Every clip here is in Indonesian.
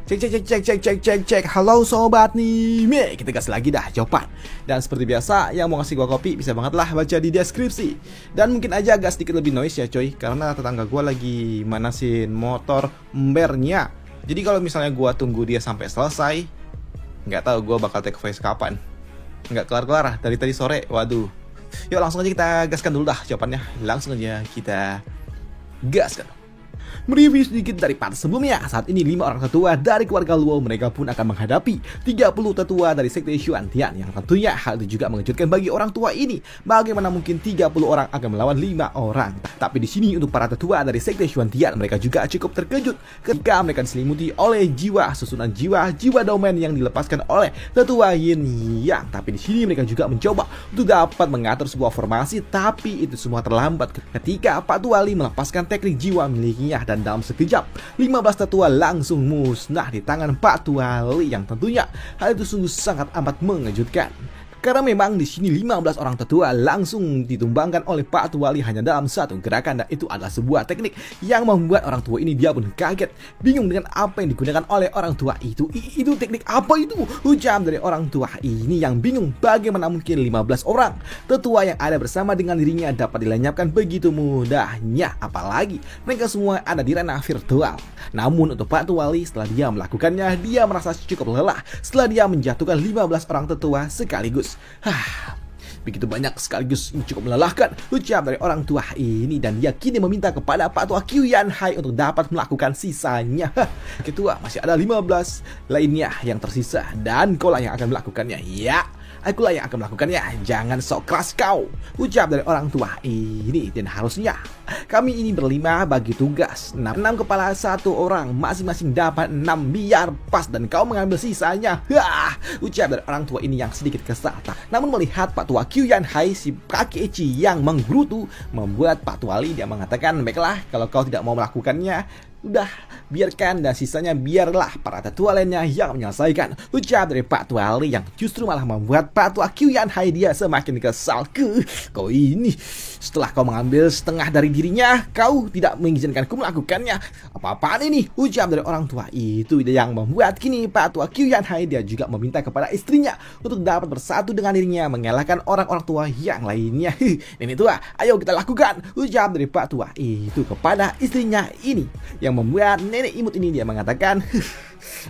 Cek. Halo sobat nih, kita gas lagi dah jawaban. Dan seperti biasa, yang mau ngasih gua kopi bisa banget lah baca di deskripsi. Dan mungkin aja agak sedikit lebih noise ya coy, karena tetangga gua lagi manasin motor embernya. Jadi kalau misalnya gua tunggu dia sampai selesai, nggak tahu gua bakal take voice kapan. Nggak kelar-kelar dari tadi sore. Waduh. Yuk langsung aja kita gaskan dulu dah jawabannya. Langsung aja kita gaskan. Mereview sedikit dari part sebelumnya. Saat ini 5 orang tetua dari keluarga Luo, mereka pun akan menghadapi 30 tetua dari sekte Xuantian. Yang tentunya hal itu juga mengejutkan bagi orang tua ini. Bagaimana mungkin 30 orang akan melawan 5 orang? Tapi di sini untuk para tetua dari sekte Xuantian, mereka juga cukup terkejut ketika mereka diselimuti oleh susunan jiwa domain yang dilepaskan oleh tetua Yin Yang. Tapi di sini mereka juga mencoba untuk dapat mengatur sebuah formasi, tapi itu semua terlambat ketika Pak Tuali melepaskan teknik jiwa miliknya. Dan dalam sekejap 15 tetua langsung musnah di tangan Pak Tuali, yang tentunya hal itu sungguh sangat amat mengejutkan. Karena memang di sini 15 orang tetua langsung ditumbangkan oleh Pak Tuali hanya dalam satu gerakan, dan itu adalah sebuah teknik yang membuat orang tua ini dia pun kaget, bingung dengan apa yang digunakan oleh orang tua itu. Itu teknik apa itu? Ucap dari orang tua ini yang bingung bagaimana mungkin 15 orang tetua yang ada bersama dengan dirinya dapat dilenyapkan begitu mudahnya, apalagi mereka semua ada di ranah virtual. Namun untuk Pak Tuali, setelah dia melakukannya, dia merasa cukup lelah setelah dia menjatuhkan 15 orang tetua sekaligus. Begitu banyak sekaligus ini cukup melelahkan, ucap dari orang tua ini, dan dia kini meminta kepada Pak Tua Qiuyan Hai untuk dapat melakukan sisanya. Ketua, masih ada 15 lainnya yang tersisa, dan kau lah yang akan melakukannya. Ya, akulah yang akan melakukannya. Jangan sok keras kau, ucap dari orang tua ini. Dan harusnya kami ini berlima bagi tugas 6 kepala 1 orang, masing-masing dapat 6 biar pas, dan kau mengambil sisanya. Ucap dari orang tua ini yang sedikit kesal. Namun melihat Pak Tua Qiuyan Hai, si kakek Eci yang menggerutu, membuat Pak Tuali dia mengatakan, baiklah kalau kau tidak mau melakukannya, udah biarkan, dan sisanya biarlah para tetua lainnya yang menyelesaikan. Ucap dari Pak Tuali yang justru malah membuat Pak Tua Qiuyan Hai dia semakin kesal. Kau ini, setelah kau mengambil setengah dari dirinya, kau tidak mengizinkanku melakukannya. Apa-apaan ini? Ucap dari orang tua itu yang membuat kini Pak Tua Qiuyan Hai dia juga meminta kepada istrinya untuk dapat bersatu dengan dirinya, mengalahkan orang-orang tua yang lainnya. Nenek tua, ayo kita lakukan, ucap dari Pak Tua itu kepada istrinya ini, yang membuat nenek imut ini dia mengatakan,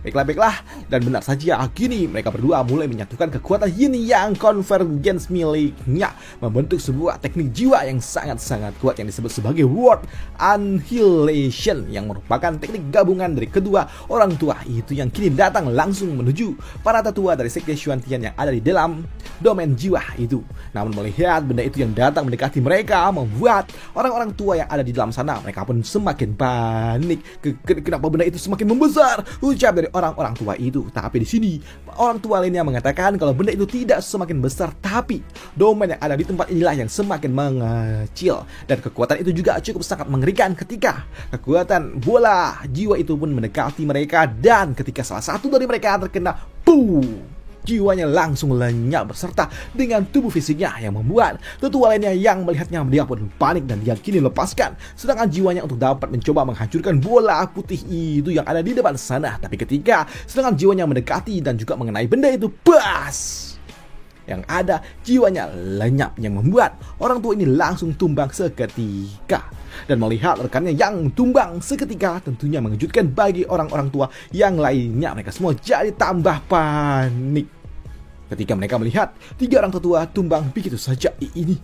baiklah, dan benar saja kini mereka berdua mulai menyatukan kekuatan Yin Yang Convergence miliknya, membentuk sebuah teknik jiwa yang sangat-sangat kuat yang disebut sebagai World Annihilation, yang merupakan teknik gabungan dari kedua orang tua itu, yang kini datang langsung menuju para tetua dari sekte Xuantian yang ada di dalam domain jiwa itu. Namun melihat benda itu yang datang mendekati mereka, membuat orang-orang tua yang ada di dalam sana mereka pun semakin panik. Kenapa benda itu semakin membesar? Ucap dari orang-orang tua itu. Tapi di sini orang tua lainnya mengatakan kalau benda itu tidak semakin besar, tapi domain yang ada di tempat inilah yang semakin mengecil, dan kekuatan itu juga cukup sangat mengerikan ketika kekuatan bola jiwa itu pun mendekati mereka, dan ketika salah satu dari mereka terkena, jiwanya langsung lenyap beserta dengan tubuh fisiknya, yang membuat tetua lainnya yang melihatnya dia pun panik, dan dia kini lepaskan sedangkan jiwanya untuk dapat mencoba menghancurkan bola putih itu yang ada di depan sana. Tapi ketika sedangkan jiwanya mendekati dan juga mengenai benda itu, yang ada jiwanya lenyap, yang membuat orang tua ini langsung tumbang seketika. Dan melihat rekannya yang tumbang seketika tentunya mengejutkan bagi orang-orang tua yang lainnya. Mereka semua jadi tambah panik ketika mereka melihat 3 orang tetua tumbang begitu saja. Ini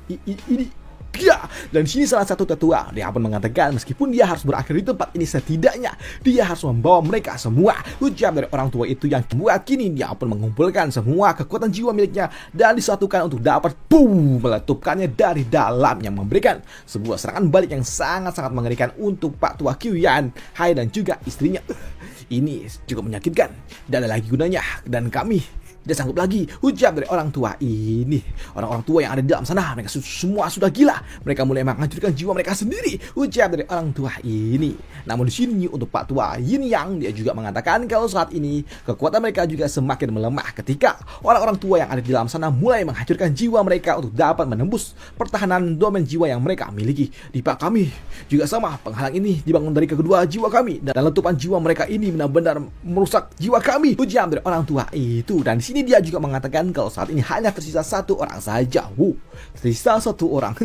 ya. Dan sini salah satu tetua dia pun mengatakan meskipun dia harus berakhir di tempat ini, setidaknya dia harus membawa mereka semua. Ucap dari orang tua itu yang membuat kini dia pun mengumpulkan semua kekuatan jiwa miliknya dan disatukan untuk dapat meletupkannya dari dalam, yang memberikan sebuah serangan balik yang sangat-sangat mengerikan untuk Pak Tua Qiuyan Hai dan juga istrinya. Ini cukup menyakitkan, dan ada lagi gunanya, dan kami Tidak sanggup lagi, ucap dari orang tua ini. Orang-orang tua yang ada di dalam sana, mereka semua sudah gila. Mereka mulai menghancurkan jiwa mereka sendiri, ucap dari orang tua ini. Namun di sini untuk Pak Tua Yin Yang, dia juga mengatakan kalau saat ini kekuatan mereka juga semakin melemah ketika orang-orang tua yang ada di dalam sana mulai menghancurkan jiwa mereka untuk dapat menembus pertahanan domain jiwa yang mereka miliki. Di Pak kami juga sama, penghalang ini dibangun dari kedua jiwa kami, dan letupan jiwa mereka ini benar-benar merusak jiwa kami, ucap dari orang tua itu. Dan di sini dia juga mengatakan kalau saat ini hanya tersisa satu orang saja. Tersisa satu orang.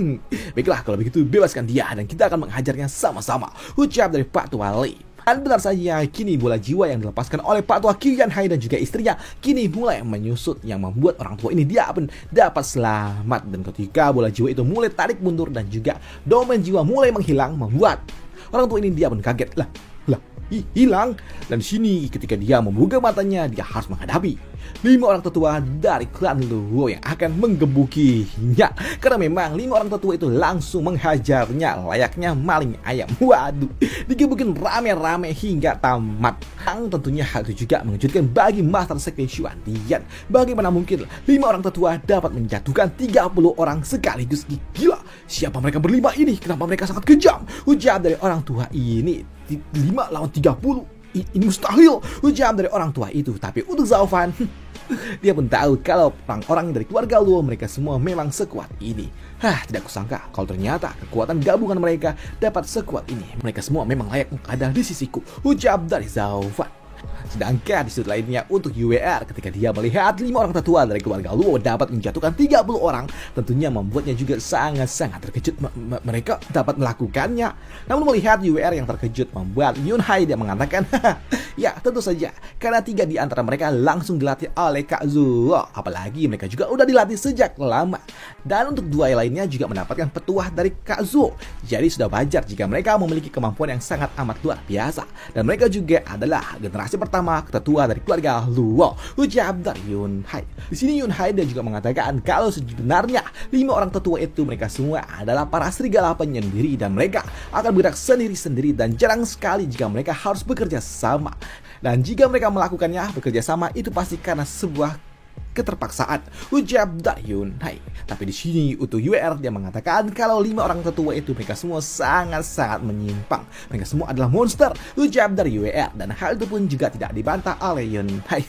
Baiklah, kalau begitu bebaskan dia dan kita akan menghajarnya sama-sama, ucap dari Pak Tua Li. Dan benar saja, kini bola jiwa yang dilepaskan oleh Pak Tua Qian Hai dan juga istrinya kini mulai menyusut, yang membuat orang tua ini dia pun dapat selamat. Dan ketika bola jiwa itu mulai tarik mundur dan juga domain jiwa mulai menghilang, membuat orang tua ini dia pun kaget. Lah, hilang. Dan di sini ketika dia membuka matanya, dia harus menghadapi 5 orang tetua dari klan Luo yang akan menggebukinya. Karena memang 5 orang tetua itu langsung menghajarnya layaknya maling ayam. Waduh, digebukin rame-rame hingga tamat. Yang tentunya hal itu juga mengejutkan bagi Master Sekte Xuan Tian. Bagaimana mungkin 5 orang tetua dapat menjatuhkan 30 orang sekaligus? Gila, siapa mereka berlima ini? Kenapa mereka sangat kejam? Ujar dari orang tua ini. 5 lawan 30, ini mustahil, ujar dari orang tua itu. Tapi untuk Zhao Fan, dia pun tahu kalau orang-orang dari keluarga Luo mereka semua memang sekuat ini. Tidak kusangka kalau ternyata kekuatan gabungan mereka dapat sekuat ini. Mereka semua memang layak ada di sisiku, ujar dari Zhao Fan. Sedangkan di sudut lainnya untuk UWR, ketika dia melihat 5 orang tetua dari keluarga Luo dapat menjatuhkan 30 orang, tentunya membuatnya juga sangat-sangat terkejut mereka dapat melakukannya. Namun melihat UWR yang terkejut membuat Yun Hai dia mengatakan, ya tentu saja, karena 3 di antara mereka langsung dilatih oleh Kak Zuo, apalagi mereka juga udah dilatih sejak lama. Dan untuk 2 lainnya juga mendapatkan petuah dari Kak Zuo. Jadi sudah wajar jika mereka memiliki kemampuan yang sangat amat luar biasa. Dan mereka juga adalah generasi pertama tetua dari keluarga Luo, ujar dari Yun Hai. Di sini Yun Hai dia juga mengatakan kalau sebenarnya 5 orang tetua itu mereka semua adalah para serigala penyendiri dan mereka akan bergerak sendiri-sendiri dan jarang sekali jika mereka harus bekerja sama. Dan jika mereka melakukannya bekerja sama itu pasti karena sebuah keterpaksaan, ujar dari Yun Hai. Tapi di sini untuk UR dia mengatakan kalau 5 orang tetua itu mereka semua sangat-sangat menyimpang. Mereka semua adalah monster, ujar dari UR. Dan hal itu pun juga tidak dibantah oleh Yun Hai.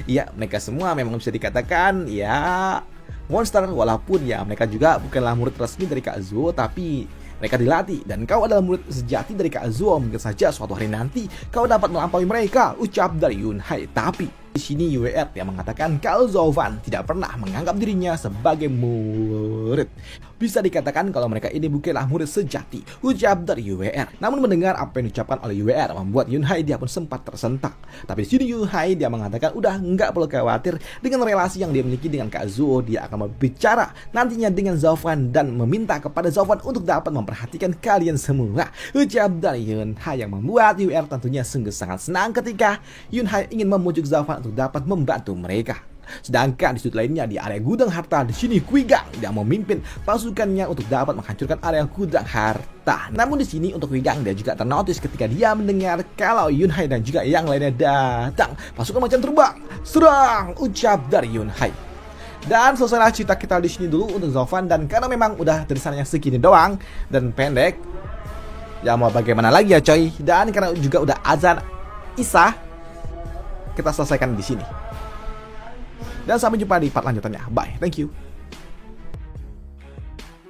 Ya, mereka semua memang bisa dikatakan ya monster, walaupun ya mereka juga bukanlah murid resmi dari Kak Zuo, tapi mereka dilatih. Dan kau adalah murid sejati dari Kak Zuo, mungkin saja suatu hari nanti kau dapat melampaui mereka, ucap dari Yun Hai. Tapi di sini UWR yang mengatakan kalau Zhao Fan tidak pernah menganggap dirinya sebagai murid. Bisa dikatakan kalau mereka ini bukanlah murid sejati, ucap dari UWR. Namun mendengar apa yang diucapkan oleh UWR membuat Yun Hai dia pun sempat tersentak. Tapi di sini Yun Hai dia mengatakan udah nggak perlu khawatir dengan relasi yang dia miliki dengan Kak Zuo. Dia akan berbicara nantinya dengan Zhao Fan dan meminta kepada Zhao Fan untuk dapat memperhatikan kalian semua, ucap dari Yun Hai, yang membuat UWR tentunya sungguh sangat senang ketika Yun Hai ingin memujuk Zhao Fan untuk dapat membantu mereka. Sedangkan di sudut lainnya di area gudang harta, di sini Kui Gang yang memimpin pasukannya untuk dapat menghancurkan area gudang harta. Namun di sini untuk Kui Gang dia juga ternotis ketika dia mendengar kalau Yun Hai dan juga yang lainnya datang. Pasukan macan terbang, serang, ucap dari Yun Hai. Dan selesailah cerita kita di sini dulu untuk Zhao Fan. Dan karena memang udah tulisannya segini doang dan pendek, ya mau bagaimana lagi ya coy. Dan karena juga udah azan Isya, kita selesaikan di sini. Dan sampai jumpa di part lanjutannya. Bye, thank you.